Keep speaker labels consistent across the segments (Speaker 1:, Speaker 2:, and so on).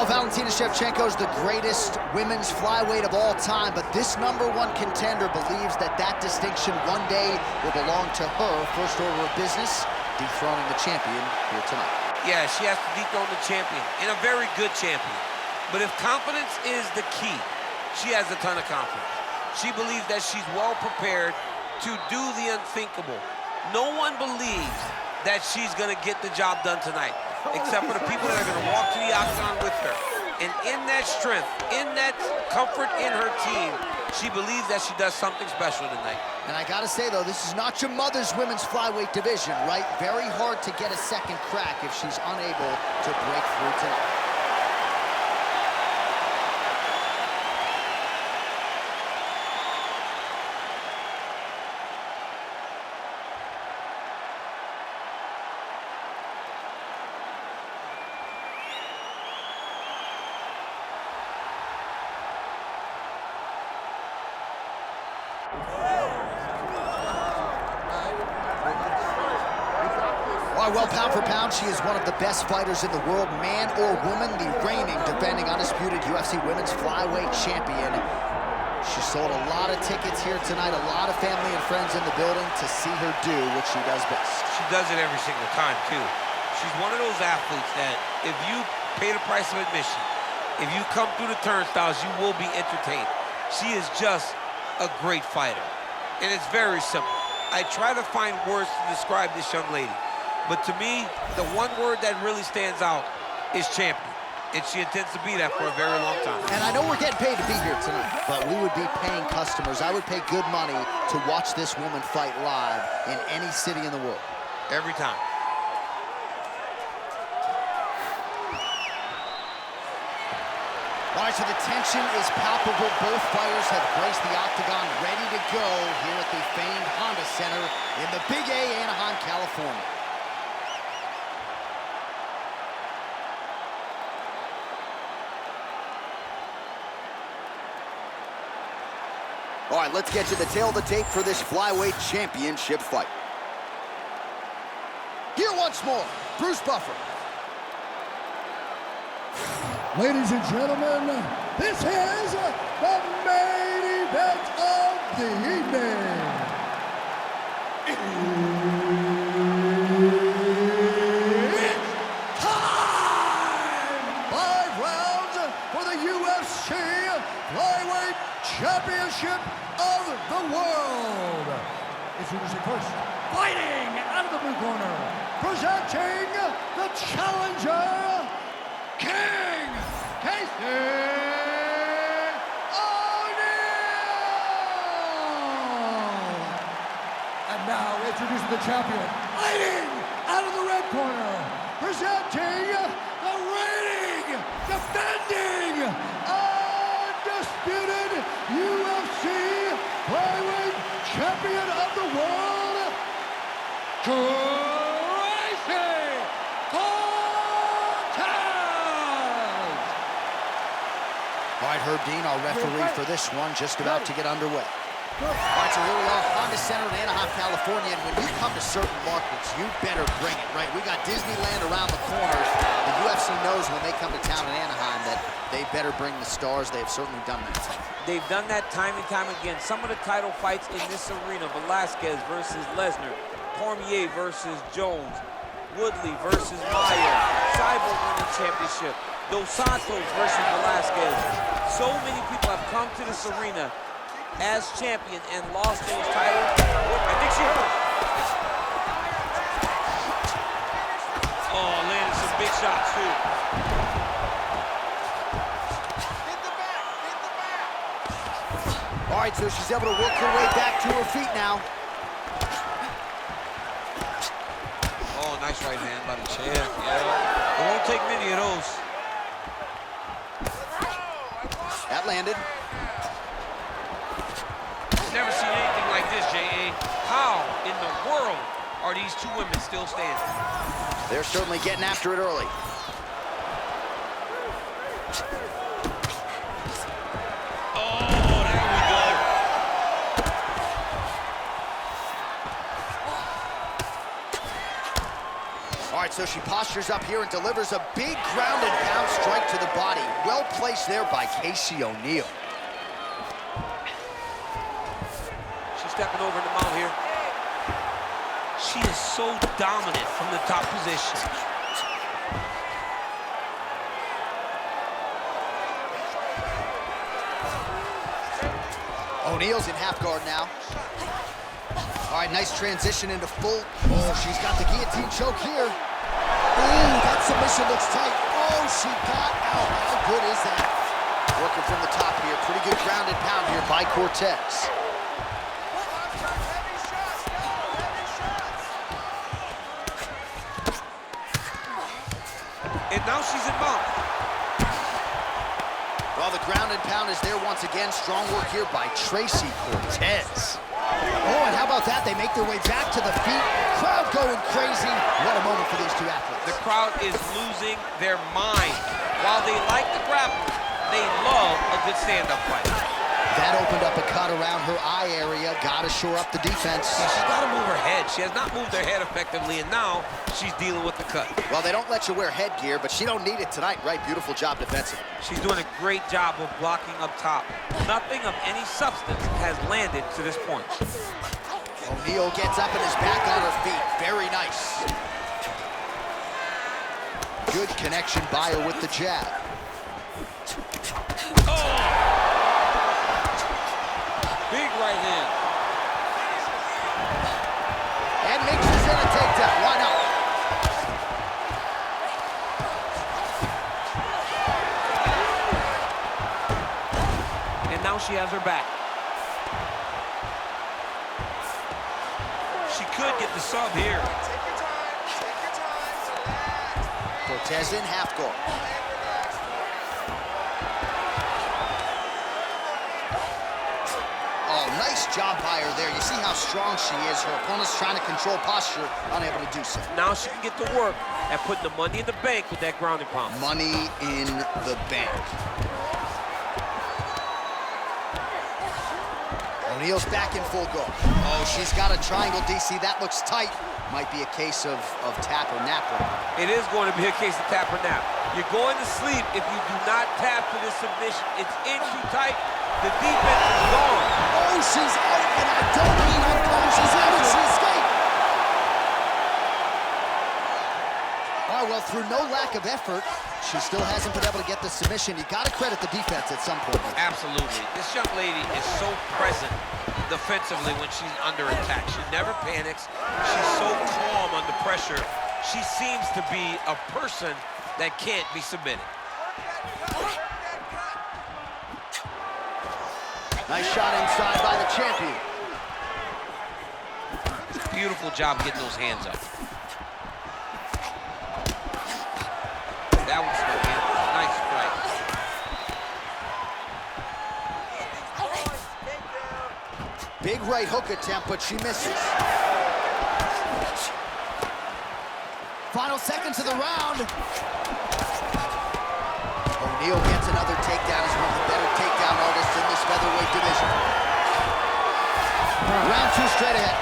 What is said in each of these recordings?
Speaker 1: Well, Valentina Shevchenko's the greatest women's flyweight of all time, but this #1 contender believes that that distinction one day will belong to her. First order of business, dethroning the champion here tonight.
Speaker 2: Yeah, she has to dethrone the champion, and a very good champion. But if confidence is the key, she has a ton of confidence. She believes that she's well prepared to do the unthinkable. No one believes that she's gonna get the job done tonight, except for the people that are gonna walk to the octagon with her. And in that strength, in that comfort in her team, she believes that she does something special tonight.
Speaker 1: And I gotta say though, this is not your mother's women's flyweight division, right? Very hard to get a second crack if she's unable to break through tonight. Well, pound for pound, she is one of the best fighters in the world, man or woman, the reigning, defending, undisputed UFC Women's Flyweight Champion. She sold a lot of tickets here tonight, a lot of family and friends in the building to see her do what she does best.
Speaker 2: She does it every single time, too. She's one of those athletes that if you pay the price of admission, if you come through the turnstiles, you will be entertained. She is just a great fighter, and it's very simple. I try to find words to describe this young lady. But to me, the one word that really stands out is champion. And she intends to be that for a very long time.
Speaker 1: And I know we're getting paid to be here tonight, but we would be paying customers. I would pay good money to watch this woman fight live in any city in the world.
Speaker 2: Every time.
Speaker 1: All right, so the tension is palpable. Both fighters have graced the octagon, ready to go here at the famed Honda Center in the Big A, Anaheim, California. All right, let's get to the tail of the tape for this flyweight championship fight. Here once more, Bruce Buffer.
Speaker 3: Ladies and gentlemen, this is the main event of the evening. It's time! 5 rounds for the UFC Flyweight Championship of the world. Introducing first, fighting out of the blue corner, presenting the challenger, King Tracy And now introducing the champion, fighting out of the red corner, presenting the reigning, defending, undisputed UFC Flyweight Champion of the world, Tracy Cortez!
Speaker 1: All right, Herb Dean, our referee for this one, just about to get underway. All right, so here we are, Honda Center in Anaheim, California, and when you come to certain markets, you better bring it, right? We got Disneyland around the corner. The UFC knows when they come to town in Anaheim that they better bring the stars. They have certainly done that.
Speaker 2: They've done that time and time again. Some of the title fights in this arena, Velasquez versus Lesnar, Cormier versus Jones, Woodley versus Maia, Cyborg winning championship, Dos Santos versus Velasquez. So many people have come to this arena as champion and lost those titles. I think she hurt. Oh, landed some big shots too.
Speaker 1: All right, so she's able to work her way back to her feet now.
Speaker 2: Oh, nice right hand by the champ. Yeah, it won't take many of those.
Speaker 1: That landed.
Speaker 2: Never seen anything like this, J.A. How in the world are these two women still standing?
Speaker 1: They're certainly getting after it early.
Speaker 2: Oh, there we go.
Speaker 1: All right, right, so she postures up here and delivers a big ground and pound strike to the body. Well placed there by Casey O'Neill.
Speaker 2: She's stepping over the mount here. She is so dominant from the top position.
Speaker 1: O'Neill's in half guard now. All right, nice transition into full. Oh, she's got the guillotine choke here. Ooh, that submission looks tight. Oh, she got out. How good is that? Working from the top here. Pretty good ground and pound here by Cortez.
Speaker 2: And now she's in mount.
Speaker 1: Well, the ground and pound is there once again. Strong work here by Tracy Cortez. Oh, and how about that? They make their way back to the feet. Crowd going crazy. What a moment for these two athletes.
Speaker 2: The crowd is losing their mind. While they like the grapple, they love a good stand-up fight.
Speaker 1: That opened up a cut around her eye area. Got to shore up the defense.
Speaker 2: She's got to move her head. She has not moved her head effectively, and now she's dealing with the cut.
Speaker 1: Well, they don't let you wear headgear, but she don't need it tonight, right? Beautiful job defensively.
Speaker 2: She's doing a great job of blocking up top. Nothing of any substance has landed to this point.
Speaker 1: O'Neill gets up and is back on her feet. Very nice. Good connection by her with the jab.
Speaker 2: Oh! Big right hand.
Speaker 1: And mixes in a takedown. Why not?
Speaker 2: And now she has her back. She could get the sub here.
Speaker 1: Cortez in half guard. Oh, nice job by her there. You see how strong she is. Her opponent's trying to control posture, unable to do so.
Speaker 2: Now she can get to work at putting the money in the bank with that ground and pound.
Speaker 1: Money in the bank. O'Neill's back in full guard. Oh, she's got a triangle, DC. That looks tight. Might be a case of tap or nap.
Speaker 2: It is going to be a case of tap or nap. You're going to sleep if you do not tap for this submission. It's in too tight. The defense is gone.
Speaker 1: Oh, she's out, and I don't mean unconscious. She's out, and she escaped. All right, well, through no lack of effort, she still hasn't been able to get the submission. You got to credit the defense at some point.
Speaker 2: Absolutely. This young lady is so present defensively when she's under attack. She never panics. She's so calm under pressure. She seems to be a person that can't be submitted.
Speaker 1: Nice shot inside by the champion.
Speaker 2: Beautiful job getting those hands up. That one's no hand. Nice strike.
Speaker 1: Big right hook attempt, but she misses. Final seconds of the round. O'Neill gets another takedown. He's one of the better takedown artists in this featherweight division. Round two straight ahead.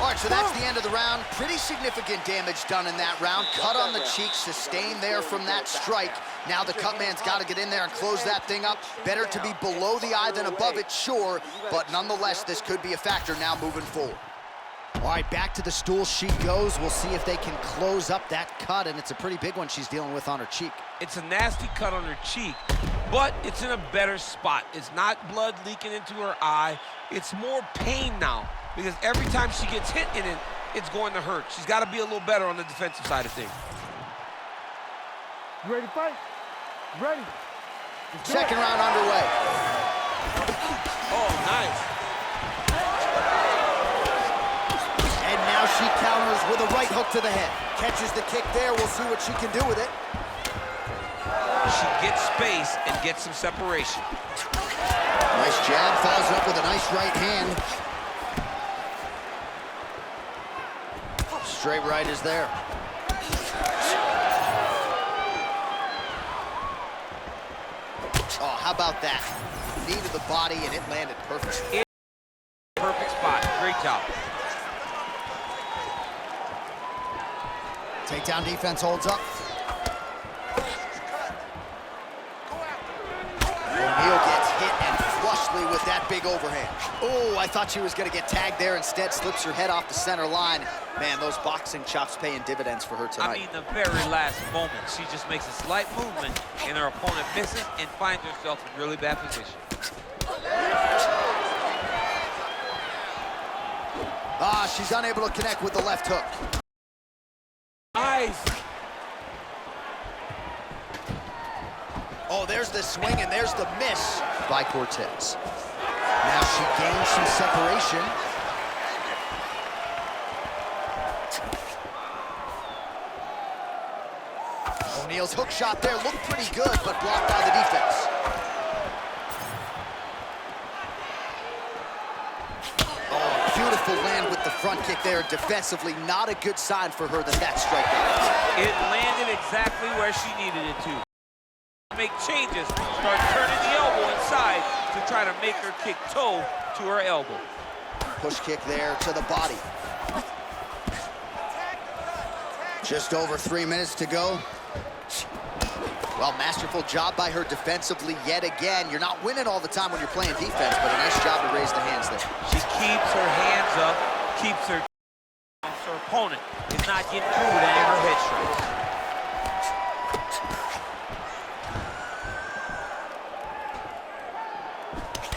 Speaker 1: All right, so that's the end of the round. Pretty significant damage done in that round. Cut on the cheek, sustained there from that strike. Now the cut man's got to get in there and close that thing up. Better to be below the eye than above it, sure. But nonetheless, this could be a factor now moving forward. All right, back to the stool she goes. We'll see if they can close up that cut, and it's a pretty big one she's dealing with on her cheek.
Speaker 2: It's a nasty cut on her cheek, but it's in a better spot. It's not blood leaking into her eye. It's more pain now, because every time she gets hit in it, it's going to hurt. She's got to be a little better on the defensive side of things.
Speaker 3: You ready to fight? Ready.
Speaker 1: Second round underway.
Speaker 2: Oh, nice.
Speaker 1: And now she counters with a right hook to the head. Catches the kick there. We'll see what she can do with it.
Speaker 2: She gets space and gets some separation.
Speaker 1: Nice jab, follows up with a nice right hand. Straight right is there. Oh, how about that? Knee to the body, and it landed perfect.
Speaker 2: Perfect spot. Great job.
Speaker 1: Takedown defense holds up. O'Neill gets hit and flushly with that big overhand. Oh, I thought she was gonna get tagged there. Instead, slips her head off the center line. Man, those boxing chops paying dividends for her tonight.
Speaker 2: I mean, the very last moment, she just makes a slight movement, and her opponent misses and finds herself in really bad position.
Speaker 1: She's unable to connect with the left hook.
Speaker 2: Nice.
Speaker 1: Oh, there's the swing and there's the miss by Cortez. Now she gains some separation. O'Neill's hook shot there looked pretty good, but blocked by the defense. Oh, beautiful land with the front kick there. Defensively, not a good sign for her that strike out.
Speaker 2: It landed exactly where she needed it to. Make changes, start turning the elbow inside to try to make her kick toe to her elbow.
Speaker 1: Push kick there to the body. Just over 3 minutes to go. Well, masterful job by her defensively yet again. You're not winning all the time when you're playing defense, but a nice job to raise the hands there.
Speaker 2: She keeps her hands up, keeps her so her opponent is not getting through with any of her head strikes.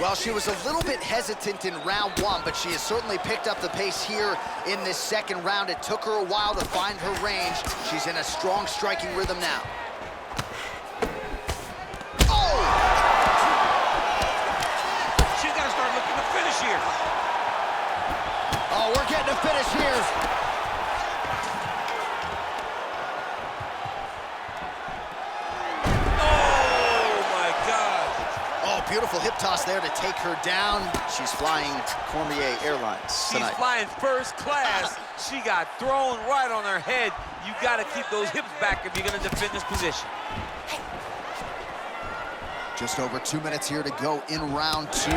Speaker 1: Well, she was a little bit hesitant in round one, but she has certainly picked up the pace here in this second round. It took her a while to find her range. She's in a strong striking rhythm now. Oh!
Speaker 2: She's got to start looking to finish here.
Speaker 1: Oh, we're getting a finish here. Beautiful hip toss there to take her down. She's flying Cormier Airlines tonight.
Speaker 2: She's flying first class. She got thrown right on her head. You got to keep those hips back if you're going to defend this position.
Speaker 1: Just over 2 minutes here to go in round two.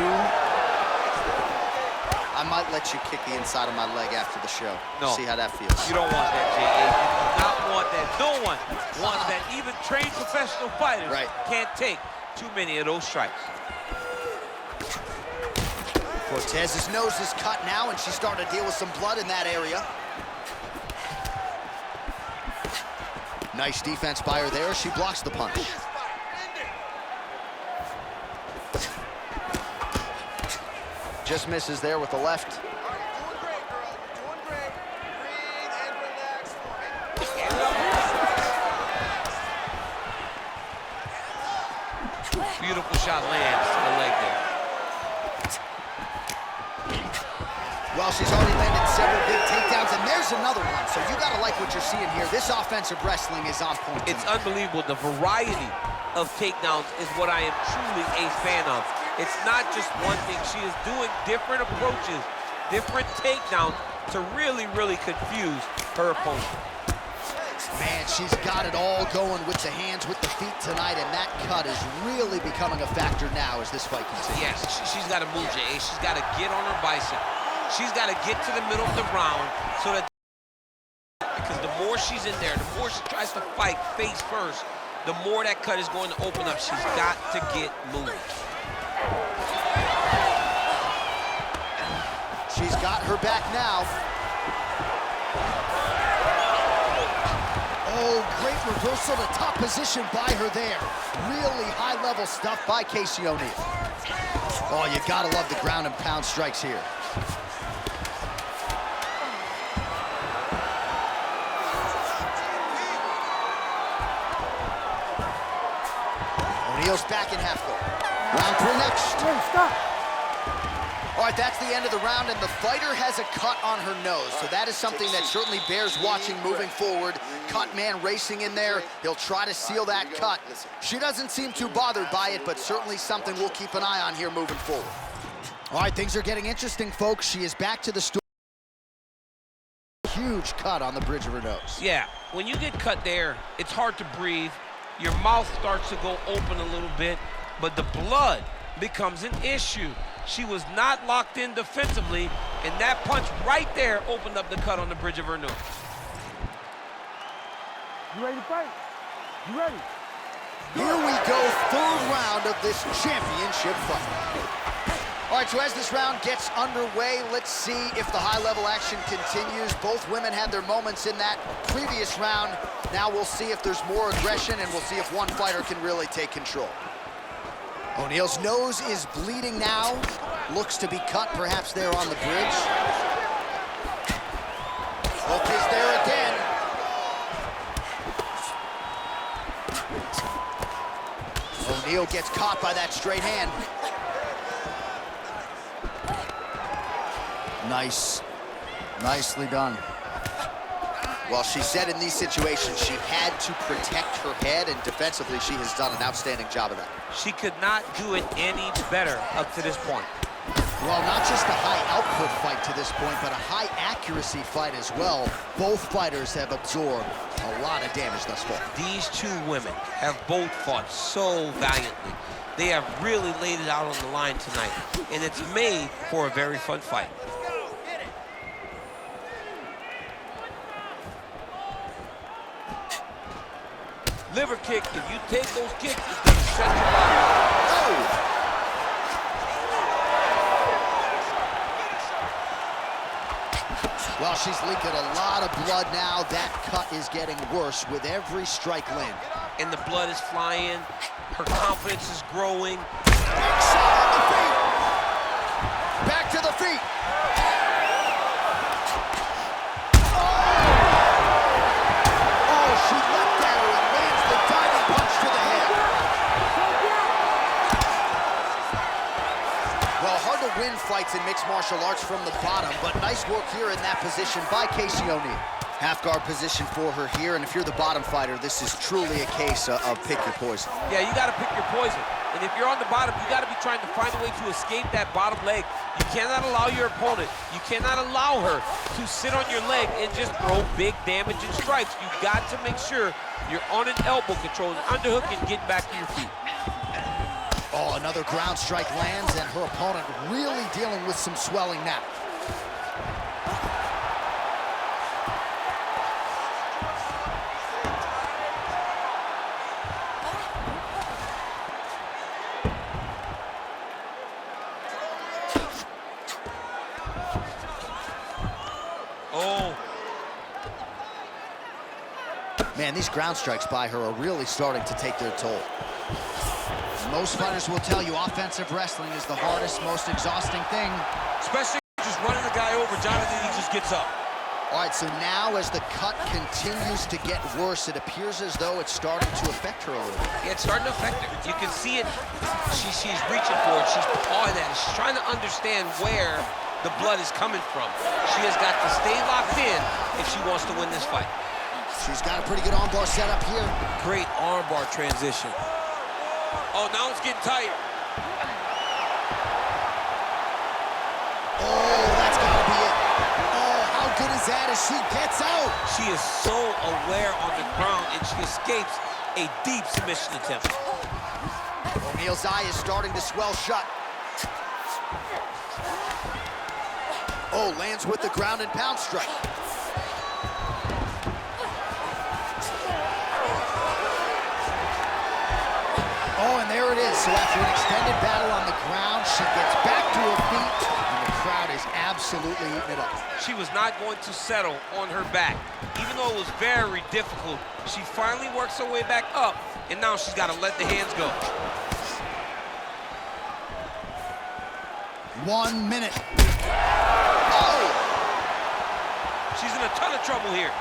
Speaker 1: I might let you kick the inside of my leg after the show.
Speaker 2: No.
Speaker 1: See how that feels.
Speaker 2: You don't want that, J.A. You do not want that. No one wants that. Even trained professional fighters can't take too many of those strikes.
Speaker 1: Cortez's nose is cut now, and she's starting to deal with some blood in that area. Nice defense by her there. She blocks the punch. Just misses there with the left.
Speaker 2: Beautiful shot lands to the leg there.
Speaker 1: Well, she's already landed several big takedowns, and there's another one. So you got to like what you're seeing here. This offensive wrestling is on point.
Speaker 2: It's unbelievable. The variety of takedowns is what I am truly a fan of. It's not just one thing. She is doing different approaches, different takedowns to really, really confuse her opponent.
Speaker 1: Man, she's got it all going with the hands, with the feet tonight, and that cut is really becoming a factor now as this fight continues.
Speaker 2: Yes, she's got to move, J.A. She's got to get on her bicep. She's got to get to the middle of the round so that, because the more she's in there, the more she tries to fight face first, the more that cut is going to open up. She's got to get moving.
Speaker 1: She's got her back now. Oh, great reversal to top position by her there. Really high-level stuff by Casey O'Neill. Oh, you gotta love the ground and pound strikes here. O'Neill's back in half guard. Round three next.
Speaker 3: Hey, stop.
Speaker 1: All right, that's the end of the round, and the fighter has a cut on her nose, so that is something that certainly bears watching moving forward. Cut man racing in there. He'll try to seal that cut. She doesn't seem too bothered by it, but certainly something we'll keep an eye on here moving forward. All right, things are getting interesting, folks. She is back to the store. Huge cut on the bridge of her nose.
Speaker 2: Yeah, when you get cut there, it's hard to breathe. Your mouth starts to go open a little bit, but the blood becomes an issue. She was not locked in defensively, and that punch right there opened up the cut on the bridge of her nose.
Speaker 3: You ready to fight? You ready?
Speaker 1: Here we go, third round of this championship fight. All right, so as this round gets underway, let's see if the high-level action continues. Both women had their moments in that previous round. Now we'll see if there's more aggression, and we'll see if one fighter can really take control. O'Neill's nose is bleeding now. Looks to be cut, perhaps there on the bridge. Hook is there again. O'Neill gets caught by that straight hand. Nice. Nicely done. Well, she said in these situations she had to protect her head, and defensively she has done an outstanding job of that.
Speaker 2: She could not do it any better up to this point.
Speaker 1: Well, not just a high output fight to this point, but a high accuracy fight as well. Both fighters have absorbed a lot of damage thus far.
Speaker 2: These two women have both fought so valiantly. They have really laid it out on the line tonight, and it's made for a very fun fight. Liver kick, if you take those kicks, it's going to set you up.
Speaker 1: Oh! Well, she's leaking a lot of blood now. That cut is getting worse with every strike land.
Speaker 2: And the blood is flying. Her confidence is growing.
Speaker 1: Big shot on the feet. Back to the feet. Oh, she leapt at her and lands the diving punch to the head. Well, hard to win fights in mixed martial arts from the bottom, but nice work here in that position by Casey O'Neill. Half guard position for her here, and if you're the bottom fighter, this is truly a case of pick your poison.
Speaker 2: Yeah, you got to pick your poison. And if you're on the bottom, you got to be trying to find a way to escape that bottom leg. You cannot allow your opponent, you cannot allow her to sit on your leg and just throw big damaging strikes. You got to make sure you're on an elbow control, an underhook, and getting back to your feet.
Speaker 1: Oh, another ground strike lands, and her opponent really dealing with some swelling now.
Speaker 2: Oh.
Speaker 1: Man, these ground strikes by her are really starting to take their toll. Most fighters will tell you offensive wrestling is the hardest, most exhausting thing.
Speaker 2: Especially just running the guy over, Jonathan, he just gets up.
Speaker 1: All right, so now as the cut continues to get worse, it appears as though it's starting to affect her a little bit.
Speaker 2: Yeah, it's starting to affect her. You can see it. She's reaching for it. She's pawing at it. She's trying to understand where the blood is coming from. She has got to stay locked in if she wants to win this fight.
Speaker 1: She's got a pretty good armbar set up here.
Speaker 2: Great armbar transition. Oh, now it's getting tight.
Speaker 1: Oh, that's gotta be it. Oh, how good is that as she gets out?
Speaker 2: She is so aware on the ground, and she escapes a deep submission attempt.
Speaker 1: O'Neill's eye is starting to swell shut. Oh, lands with the ground and pound strike. Oh, and there it is. So after an extended battle on the ground, she gets back to her feet, and the crowd is absolutely eating it up.
Speaker 2: She was not going to settle on her back. Even though it was very difficult, she finally works her way back up, and now she's got to let the hands go.
Speaker 1: 1 minute.
Speaker 2: Oh! She's in a ton of trouble here.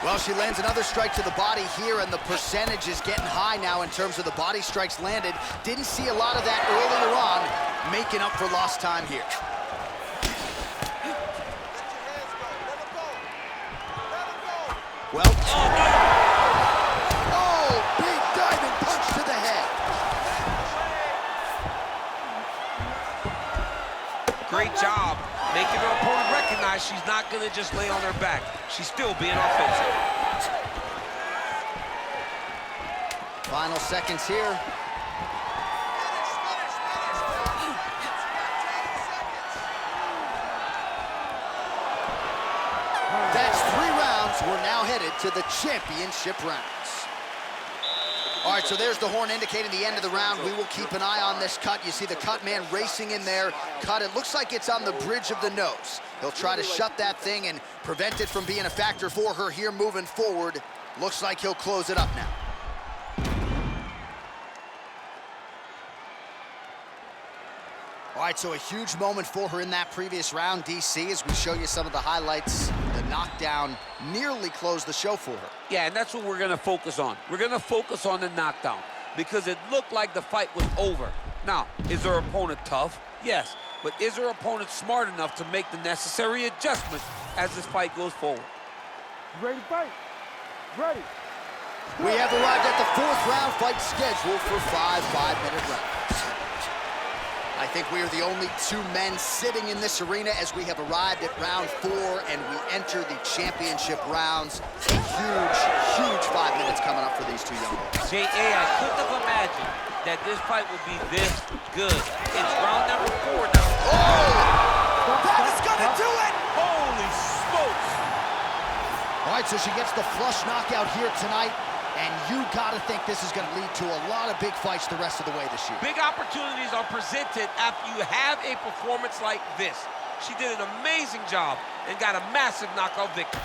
Speaker 1: Well, she lands another strike to the body here, and the percentage is getting high now in terms of the body strikes landed. Didn't see a lot of that earlier on, making up for lost time here. Well, oh, big diving punch to the head.
Speaker 2: Great job making her opponent recognize she's not going to just lay on her back. She's still being offensive.
Speaker 1: Final seconds here. we're now headed to the championship rounds. All right, so there's the horn indicating the end of the round. We will keep an eye on this cut. You see the cut man racing in there. Cut, it looks like it's on the bridge of the nose. He'll try to shut that thing and prevent it from being a factor for her here moving forward. Looks like he'll close it up now. All right, so a huge moment for her in that previous round, DC, as we show you some of the highlights. The knockdown nearly closed the show for her.
Speaker 2: Yeah, and that's what we're going to focus on. We're going to focus on the knockdown because it looked like the fight was over. Now, is her opponent tough? Yes. But is her opponent smart enough to make the necessary adjustments as this fight goes forward?
Speaker 4: You ready to fight? Ready.
Speaker 1: We have arrived at the 4th round fight scheduled for 5 5-minute rounds. I think we are the only 2 men sitting in this arena as we have arrived at round 4 and we enter the championship rounds. A huge, huge 5 minutes coming up for these 2 young men.
Speaker 2: J.A., I couldn't have imagined that this fight would be this good. It's round number 4 now.
Speaker 1: Oh! That is gonna do it!
Speaker 2: Holy smokes!
Speaker 1: All right, so she gets the flush knockout here tonight. And you gotta think this is gonna lead to a lot of big fights the rest of the way this year.
Speaker 2: Big opportunities are presented after you have a performance like this. She did an amazing job and got a massive knockout victory.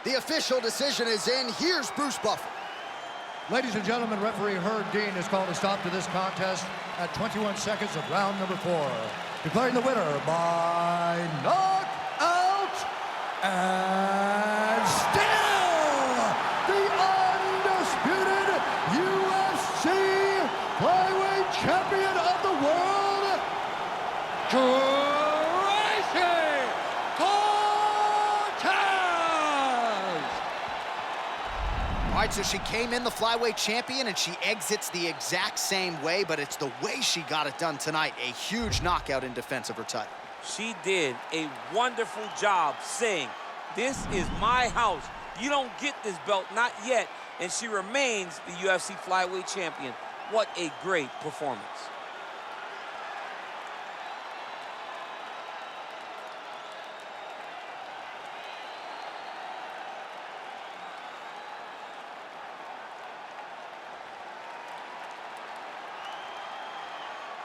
Speaker 1: The official decision is in. Here's Bruce Buffer.
Speaker 3: Ladies and gentlemen, referee Herb Dean has called a stop to this contest at 21 seconds of round number 4. Declaring the winner by knockout and still the undisputed UFC flyweight champion of the world, Tracy Cortez!
Speaker 1: All right, so she came in the flyweight champion and she exits the exact same way, but it's the way she got it done tonight. A huge knockout in defense of her title.
Speaker 2: She did a wonderful job saying, this is my house. You don't get this belt, not yet. And she remains the UFC flyweight champion. What a great performance.